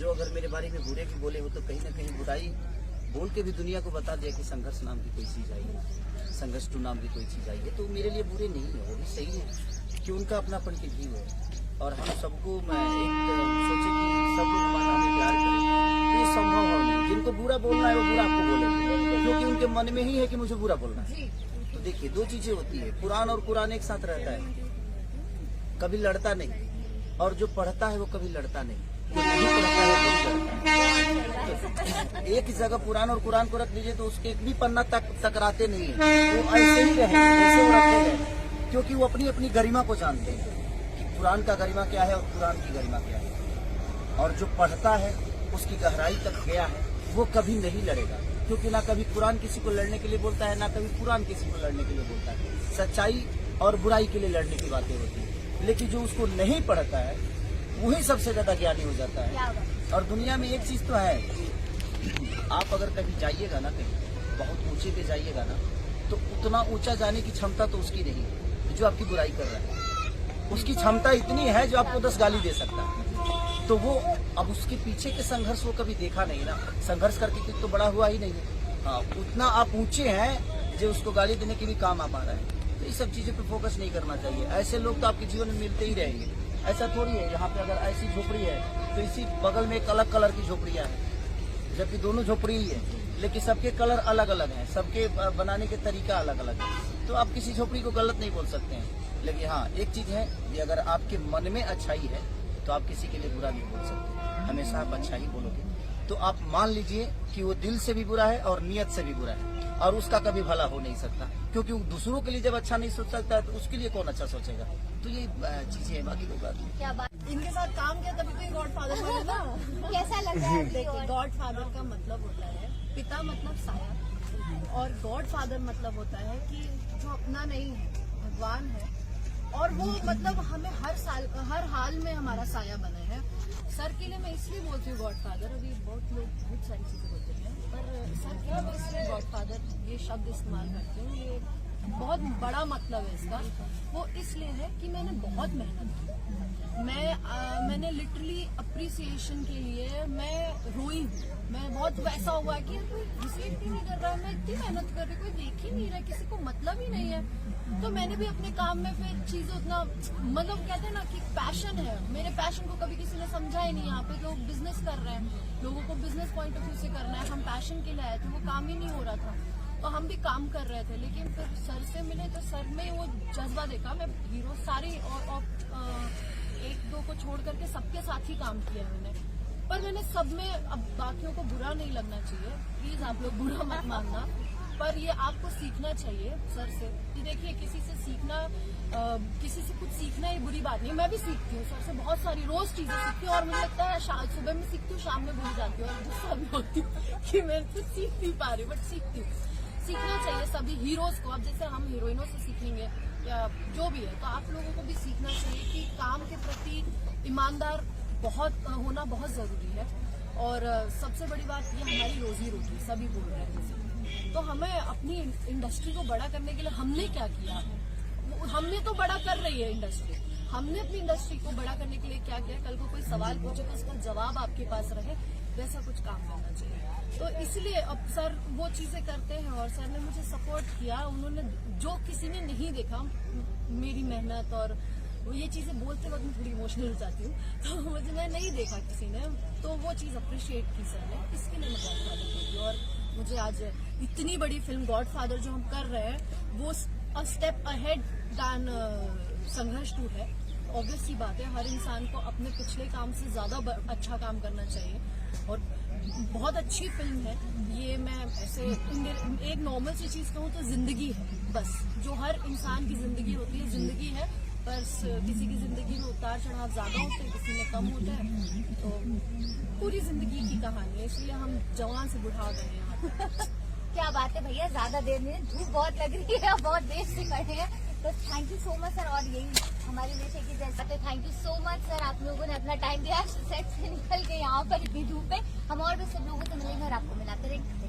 जो अगर मेरे बारे में बुरे भी बोले हो तो कहीं ना कहीं बुराई बोल के भी दुनिया को बता दिया कि संघर्ष नाम की कोई चीज़ आई है, संघर्ष टू नाम की कोई चीज़ आई है, तो मेरे लिए बुरे नहीं है, वो भी सही है कि उनका अपनापन की व्यू है। और हम सबको मैं एक सोचे कि सब लोग हमारा हमें प्यार करें, तो ये संभव हो नहीं। जिनको बुरा बोलना है वो बुरा आपको बोलेंगे, क्योंकि उनके मन में ही है कि मुझे बुरा बोलना है। तो देखिए, दो चीजें होती है, कुरान और कुरान एक साथ रहता है, कभी लड़ता नहीं, और जो पढ़ता है वो कभी लड़ता नहीं, जो नहीं पढ़ता है वो लड़ता है। एक जगह कुरान और कुरान को रख लीजिए तो उसके एक भी पन्ना तक टकराते नहीं है, वो ऐसे ही रहे जैसे वो रखे गए, क्योंकि वो अपनी अपनी गरिमा को जानते हैं कि कुरान का गरिमा क्या है और कुरान की गरिमा क्या है। और जो पढ़ता है उसकी गहराई तक गया है, वो कभी नहीं लड़ेगा, क्योंकि ना कभी कुरान किसी को लड़ने के लिए बोलता है, ना कभी कुरान किसी को लड़ने के लिए बोलता है। सच्चाई और बुराई के लिए लड़ने की बातें होती है, लेकिन जो उसको नहीं पढ़ता है वही सबसे ज्यादा ज्ञानी हो जाता है। और दुनिया में एक चीज तो है, आप अगर कभी जाइएगा ना, कहीं बहुत ऊंचे पे जाइएगा ना, तो उतना ऊंचा जाने की क्षमता तो उसकी नहीं है जो आपकी बुराई कर रहा है। उसकी क्षमता इतनी है जो आपको 10 गाली दे सकता है। तो वो अब उसके पीछे के संघर्ष वो कभी देखा नहीं ना, संघर्ष करके तो बड़ा हुआ ही नहीं है। हाँ, उतना आप ऊंचे हैं जो उसको गाली देने के भी काम आ पा रहा है। तो ये सब चीजों पे फोकस नहीं करना चाहिए। ऐसे लोग तो आपके जीवन में मिलते ही रहेंगे। ऐसा थोड़ी है यहाँ पे अगर ऐसी झोपड़ी है तो इसी बगल में एक अलग कलर की झोपड़ियाँ हैं, जबकि दोनों झोपड़ी ही है, लेकिन सबके कलर अलग अलग हैं, सबके बनाने के तरीका अलग अलग है। तो आप किसी झोपड़ी को गलत नहीं बोल सकते हैं। लेकिन हाँ, एक चीज है कि अगर आपके मन में अच्छाई है तो आप किसी के लिए बुरा नहीं बोल सकते, हमेशा आप अच्छा ही बोलोगे। तो आप मान लीजिए कि वो दिल से भी बुरा है और नियत से भी बुरा है, और उसका कभी भला हो नहीं सकता, क्योंकि दूसरों के लिए जब अच्छा नहीं सोच सकता है तो उसके लिए कौन अच्छा सोचेगा। तो ये चीजें हैं, बाकी कोई बात नहीं। क्या बात, इनके साथ काम किया तभी तो गॉडफादर बने ना। कैसा लग रहा है? देखिए, गॉडफादर का मतलब होता है पिता, मतलब साया, और गॉडफादर मतलब होता है कि जो अपना नहीं है, भगवान है, और वो मतलब हमें हर हाल में हमारा साया बना है। सर के लिए मैं इसलिए बोलती हूँ गॉडफादर, अभी बहुत लोग बहुत सारी चीजें बोलते हैं, पर सर के लिए मैं इसलिए गॉडफादर ये शब्द इस्तेमाल करती हूँ। ये बहुत बड़ा मतलब है इसका। वो इसलिए है कि मैंने बहुत मेहनत की। मैंने लिटरली अप्रिसिएशन के लिए मैं रोई हूँ। मैं बहुत वैसा हुआ कि कोई रिसीव ही नहीं कर रहा है, मैं इतनी मेहनत कर रही, कोई देख ही नहीं रहा, किसी को मतलब ही नहीं है। तो मैंने भी अपने काम में फिर चीजें उतना, मतलब कहते हैं ना कि पैशन है, मेरे पैशन को कभी किसी ने समझा ही नहीं। यहाँ पे जो बिजनेस कर रहे हैं, लोगों को बिजनेस पॉइंट ऑफ व्यू से करना है, हम पैशन के लिए आए थे, वो काम ही नहीं हो रहा था, तो हम भी काम कर रहे थे। लेकिन फिर सर से मिले तो सर में वो जज्बा देखा। मैं हीरो सारी और एक दो को छोड़ करके सबके साथ ही काम किया मैंने, पर मैंने सब में, अब बाकियों को बुरा नहीं लगना चाहिए, प्लीज आप लोग बुरा मत मानना, पर ये आपको सीखना चाहिए सर से। कि देखिए, किसी से सीखना, किसी से कुछ सीखना ये बुरी बात नहीं। मैं भी सीखती हूँ सर से, बहुत सारी रोज चीजें सीखती हूँ, और मुझे लगता है सुबह में सीखती हूँ, शाम में भूल जाती हूँ, और गुस्सा भी होती हूँ कि मैं कुछ सीख नहीं पा रही, बट सीखती हूँ। सीखना चाहिए सभी हीरोज को। अब जैसे हम हीरोइनों से सीखेंगे या जो भी है, तो आप लोगों को भी सीखना चाहिए कि काम के प्रति ईमानदार होना बहुत जरूरी है। और सबसे बड़ी बात, ये हमारी रोजी रोटी, सभी बोल रहे हैं। तो हमें अपनी इंडस्ट्री को बड़ा करने के लिए हमने क्या किया? हमने तो बड़ा कर रही है इंडस्ट्री, हमने अपनी इंडस्ट्री को बड़ा करने के लिए क्या किया? कल को कोई सवाल पूछे तो उसका जवाब आपके पास रहे, वैसा कुछ काम करना चाहिए। तो इसलिए अब सर वो चीजें करते हैं, और सर ने मुझे सपोर्ट किया। उन्होंने, जो किसी ने नहीं देखा मेरी मेहनत, और ये चीजें बोलते वक्त मैं थोड़ी इमोशनल हो जाती हूँ, तो मुझे मैं नहीं देखा किसी ने, तो वो चीज अप्रिशिएट की सर ने, इसके लिए मैं गॉडफादर कहती हूँ। और मुझे आज इतनी बड़ी फिल्म गॉडफादर जो हम कर रहे हैं, वो स्टेप अहेड दैन संघर्ष 2 है। ऑब्वियस सी बात है, हर इंसान को अपने पिछले काम से ज्यादा अच्छा काम करना चाहिए, और बहुत अच्छी फिल्म है ये। मैं ऐसे एक नॉर्मल सी चीज कहूँ तो जिंदगी है, बस जो हर इंसान की जिंदगी होती है, जिंदगी है। पर किसी की जिंदगी में उतार चढ़ाव ज्यादा होते हैं, किसी में कम होता है, तो पूरी जिंदगी की कहानी है, इसलिए हम जवान से बुढ़ा गए हैं यहाँ। क्या बात है भैया, ज्यादा देर नहीं, धूप बहुत लग रही है, बहुत देर से खड़े हैं, तो thank you so much sir. और यही हमारे लिए थे कि जैसा, तो thank you so much sir, आप लोगों ने अपना टाइम दिया सेट से निकल के यहाँ पर इतनी धूप पे। हम और भी सब लोगों से मिलेंगे और आपको मिलाते रहेंगे।